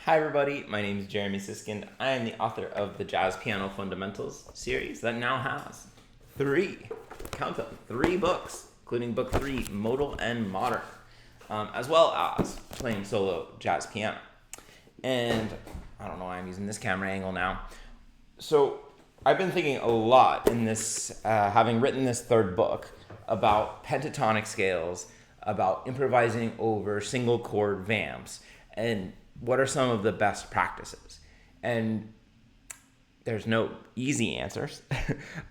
Hi everybody, my name is Jeremy Siskind. I am the author of the Jazz Piano Fundamentals series that now has three books, including book 3, Modal and Modern, as well as playing solo jazz piano. And I don't know why I'm using this camera angle now. So I've been thinking a lot in this, having written this third book, about pentatonic scales, about improvising over single chord vamps, and what are some of the best practices. And there's no easy answers,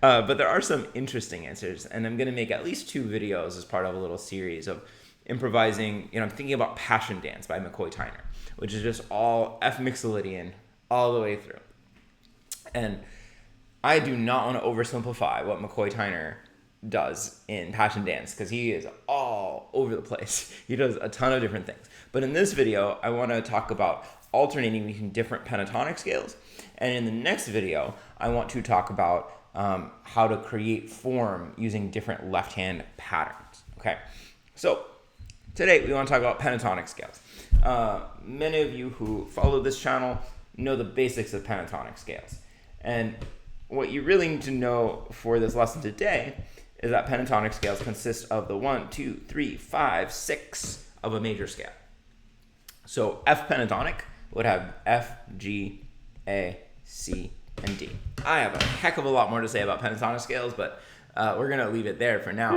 but there are some interesting answers. And I'm going to make at least 2 videos as part of a little series of improvising. I'm thinking about Passion Dance by McCoy Tyner, which is just all F mixolydian all the way through. And I do not want to oversimplify what McCoy Tyner does in Passion Dance, because he is all over the place. He does a ton of different things. But in this video, I want to talk about alternating between different pentatonic scales. And in the next video, I want to talk about how to create form using different left-hand patterns. Okay, so today we want to talk about pentatonic scales. Many of you who follow this channel know the basics of pentatonic scales. And what you really need to know for this lesson today is that pentatonic scales consist of the 1, 2, 3, 5, 6 of a major scale. So F pentatonic would have F, G, A, C, and D. I have a heck of a lot more to say about pentatonic scales, but we're going to leave it there for now.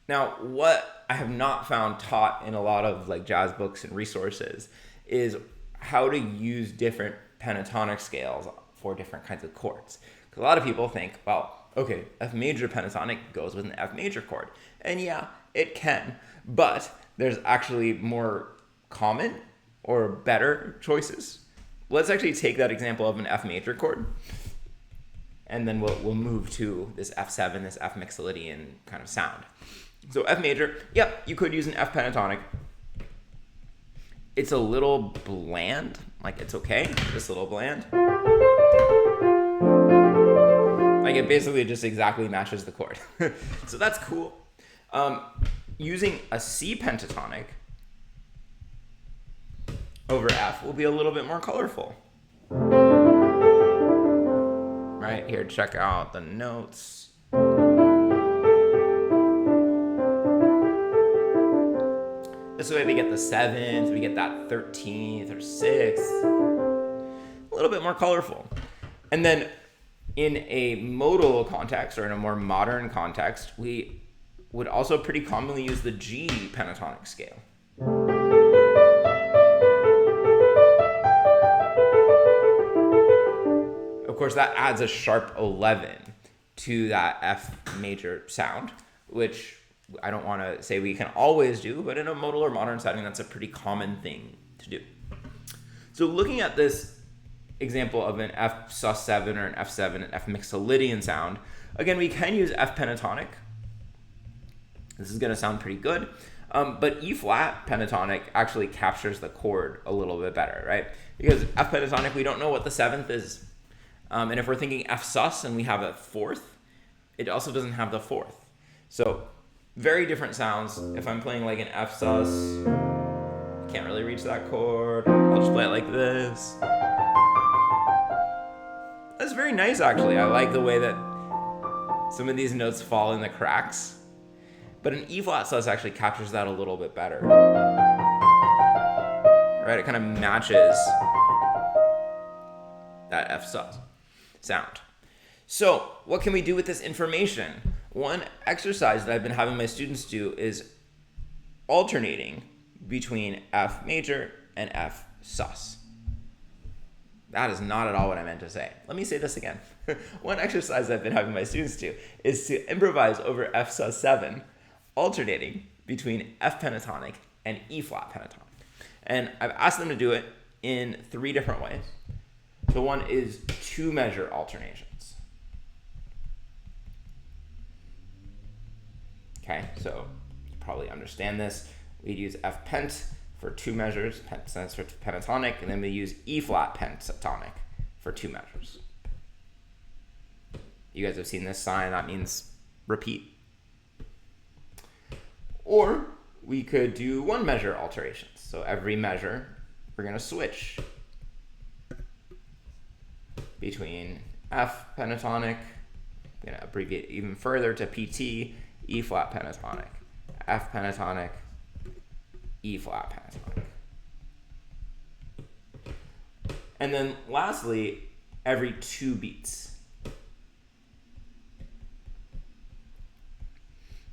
Now, what I have not found taught in a lot of jazz books and resources is how to use different pentatonic scales for different kinds of chords. Because a lot of people think, well, okay, F major pentatonic goes with an F major chord. And yeah, it can, but there's actually more common or better choices. Let's actually take that example of an F major chord, and then we'll move to this F7, this F mixolydian kind of sound. So F major, yep, you could use an F pentatonic. It's a little bland, it's okay, just a little bland. It basically just exactly matches the chord. So that's cool. Using a C pentatonic over F will be a little bit more colorful. Right here, check out the notes. This way we get the 7th, we get that 13th or 6th. A little bit more colorful. And then in a modal context, or in a more modern context, we would also pretty commonly use the G pentatonic scale. Of course, that adds a sharp 11 to that F major sound, which I don't want to say we can always do, but in a modal or modern setting, that's a pretty common thing to do. So looking at this example of an F sus7 or an F7, an F mixolydian sound, again, we can use F pentatonic. This is going to sound pretty good, but E flat pentatonic actually captures the chord a little bit better, right? Because F pentatonic, we don't know what the 7th is. And if we're thinking F sus and we have a 4th, it also doesn't have the 4th. So very different sounds. If I'm playing an F sus, I can't really reach that chord. I'll just play it like this. That's very nice, actually. I like the way that some of these notes fall in the cracks. But an E flat sus actually captures that a little bit better. Right? It kind of matches that F sus sound. So what can we do with this information? One exercise that I've been having my students do is alternating between F major and F sus. That is not at all what I meant to say. Let me say this again. One exercise I've been having my students do is to improvise over F sus7, alternating between F pentatonic and E flat pentatonic. And I've asked them to do it in 3 different ways. So one is 2 measure alternations. Okay, so you probably understand this. We'd use F pent for 2 measures, pent stands for pentatonic, and then we use E flat pentatonic for 2 measures. You guys have seen this sign, that means repeat. Or we could do one measure alterations. So every measure, we're going to switch between F pentatonic, I'm going to abbreviate even further to PT, E flat pentatonic, F pentatonic, E flat pentatonic. And then lastly, every 2 beats.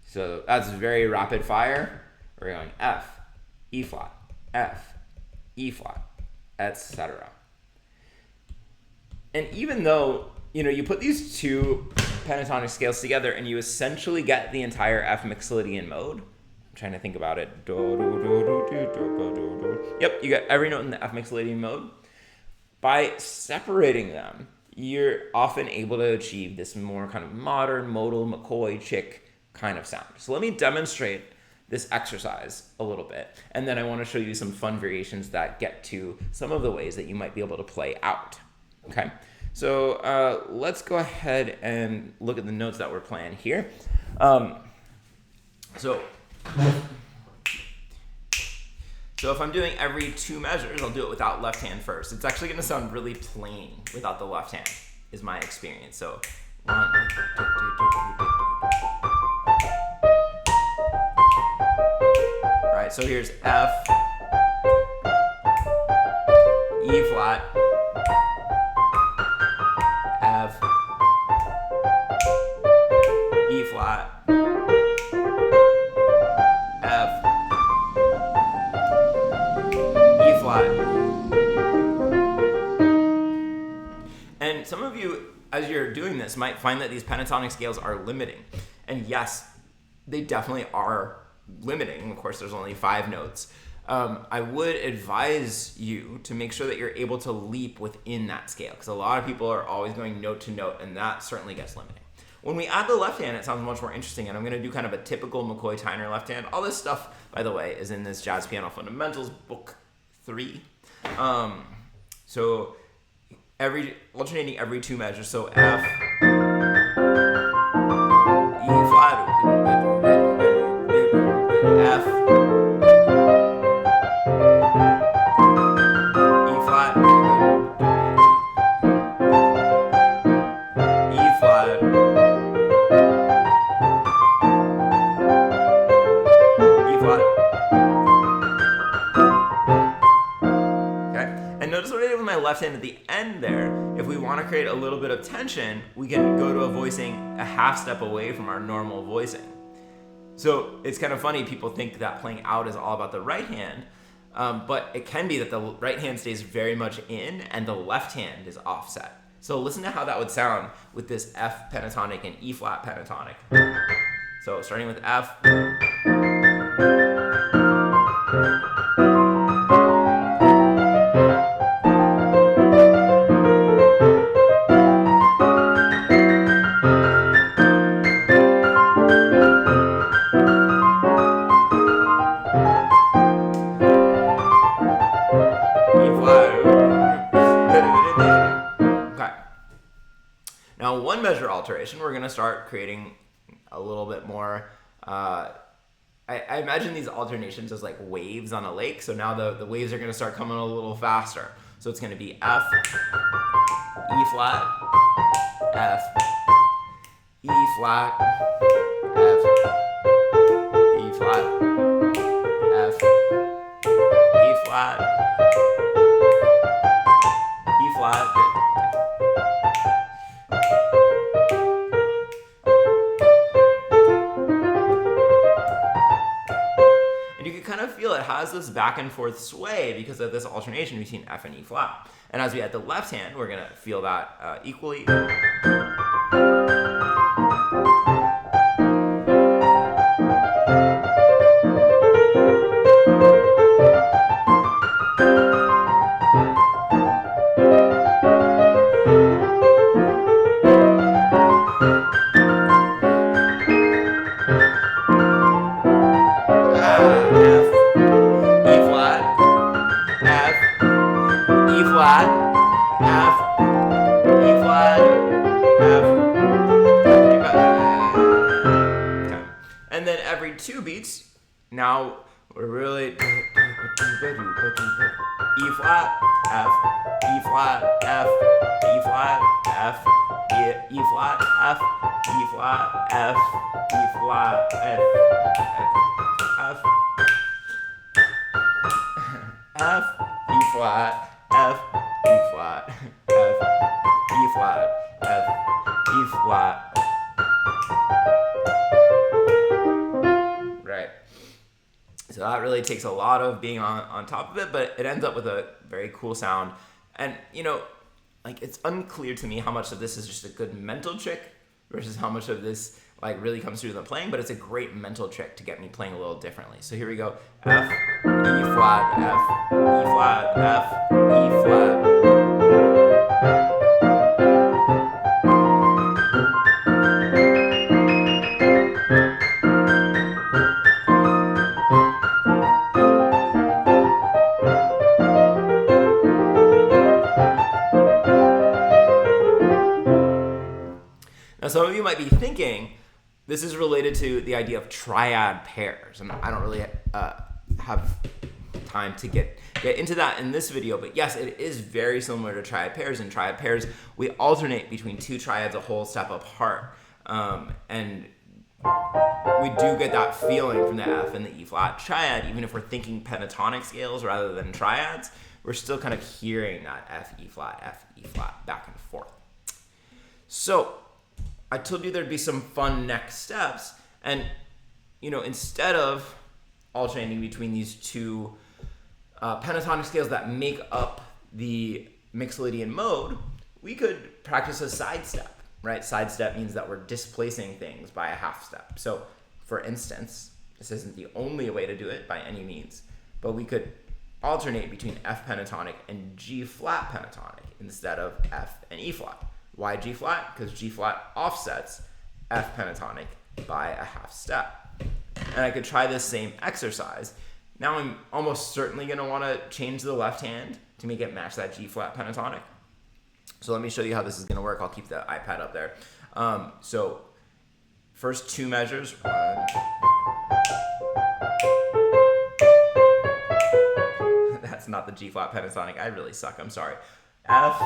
So that's very rapid fire. We're going F, E flat, F, E flat, etc. And even though, you put these 2 pentatonic scales together and you essentially get the entire F Mixolydian mode. I'm trying to think about it. Do, do, do, do, do, do, do, do. Yep, you get every note in the F Mixolydian mode. By separating them, you're often able to achieve this more kind of modern, modal, McCoy, chick kind of sound. So let me demonstrate this exercise a little bit, and then I want to show you some fun variations that get to some of the ways that you might be able to play out. Okay, so let's go ahead and look at the notes that we're playing here. So if I'm doing every 2 measures, I'll do it without left hand first. It's actually going to sound really plain without the left hand, is my experience. So 1, right, so here's F, E flat, F, E flat, F, E flat. And some of you, as you're doing this, might find that these pentatonic scales are limiting. And yes, they definitely are limiting. Of course, there's only 5 notes. I would advise you to make sure that you're able to leap within that scale, because a lot of people are always going note to note, and that certainly gets limiting. When we add the left hand, it sounds much more interesting, and I'm going to do kind of a typical McCoy-Tyner left hand. All this stuff, by the way, is in this Jazz Piano Fundamentals Book 3. So alternating every 2 measures. So F, E flat, F, E flat, E flat, E flat. Okay, and notice what I did with my left hand at the end there. If we want to create a little bit of tension, we can go to a voicing a half step away from our normal voicing. So it's kind of funny, people think that playing out is all about the right hand, but it can be that the right hand stays very much in and the left hand is offset. So listen to how that would sound with this F pentatonic and E flat pentatonic. So starting with F. Now, 1 measure alteration, we're going to start creating a little bit more. I imagine these alternations as like waves on a lake. So now the waves are going to start coming a little faster. So it's going to be F, E flat, F, E flat, F, E flat, F, E flat, E flat. Feel it has this back and forth sway because of this alternation between F and E flat. And as we add the left hand, we're going to feel that equally. F, Now we're really E flat, F, E flat, F, E flat, F, E flat, F, E flat, F, E flat, F, F, F, E flat, F, E flat, F, E flat, F, E flat. Right. So that really takes a lot of being on top of it, but it ends up with a very cool sound. And, like, it's unclear to me how much of this is just a good mental trick versus how much of this, like, really comes through the playing, but it's a great mental trick to get me playing a little differently. So here we go. F, E flat, F, E flat, F, E flat. Now, some of you might be thinking this is related to the idea of triad pairs, and I don't really have time to get into that in this video, but yes, it is very similar to triad pairs. In triad pairs, we alternate between two triads a whole step apart, and we do get that feeling from the F and the E flat triad. Even if we're thinking pentatonic scales rather than triads, we're still kind of hearing that F, E flat, back and forth. So I told you there'd be some fun next steps, and instead of alternating between these two pentatonic scales that make up the Mixolydian mode, we could practice a side step, right? Side step means that we're displacing things by a half step. So, for instance, this isn't the only way to do it by any means, but we could alternate between F pentatonic and G flat pentatonic instead of F and E flat. Why G flat? Because G flat offsets F pentatonic by a half step. And I could try this same exercise. Now I'm almost certainly going to want to change the left hand to make it match that G flat pentatonic. So let me show you how this is going to work. I'll keep the iPad up there. So first two measures. One. That's not the G flat pentatonic. I really suck. I'm sorry. F.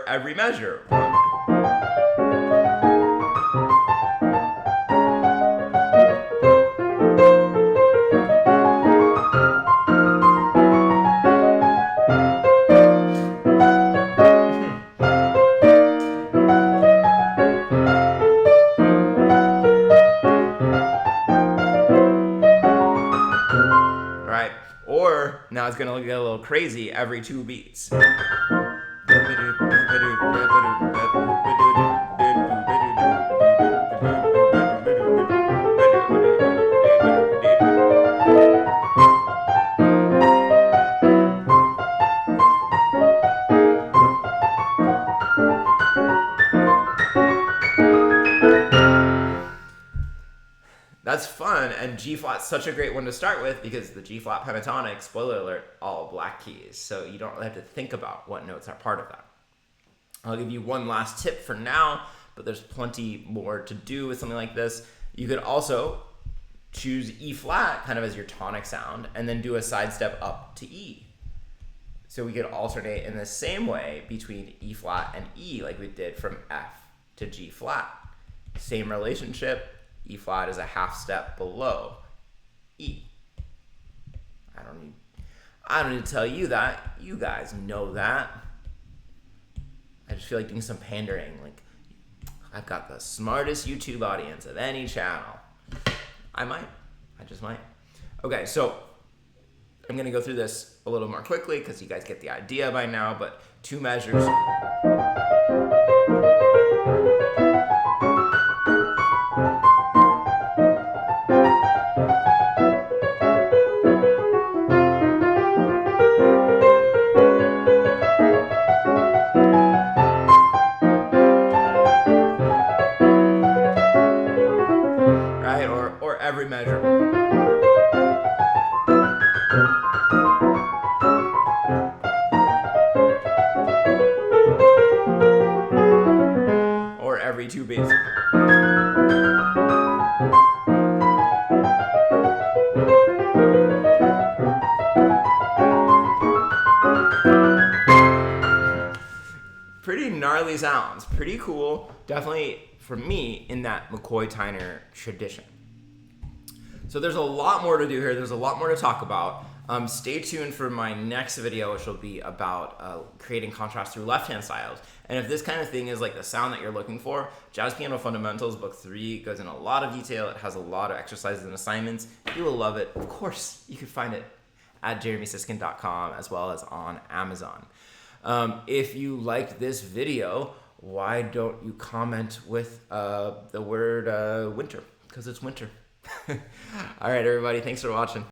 Every measure. Right? Or now it's going to get a little crazy every two beats. That's fun, and G flat's such a great one to start with because the G flat pentatonic, spoiler alert, all black keys, so you don't really have to think about what notes are part of that. I'll give you one last tip for now, but there's plenty more to do with something like this. You could also choose E flat kind of as your tonic sound and then do a side step up to E. So we could alternate in the same way between E flat and E like we did from F to G flat. Same relationship. E flat is a half step below E. I don't need to tell you that. You guys know that. I just feel like doing some pandering. Like, I've got the smartest YouTube audience of any channel. I just might. Okay, so I'm going to go through this a little more quickly because you guys get the idea by now, but two measures. Pretty gnarly sounds, pretty cool. Definitely, for me, in that McCoy-Tyner tradition. So there's a lot more to do here. There's a lot more to talk about. Stay tuned for my next video, which will be about creating contrast through left-hand styles. And if this kind of thing is like the sound that you're looking for, Jazz Piano Fundamentals Book 3 goes in a lot of detail. It has a lot of exercises and assignments. You will love it. Of course, you can find it at jeremysiskind.com as well as on Amazon. If you liked this video, why don't you comment with the word winter? Because it's winter. All right, everybody. Thanks for watching.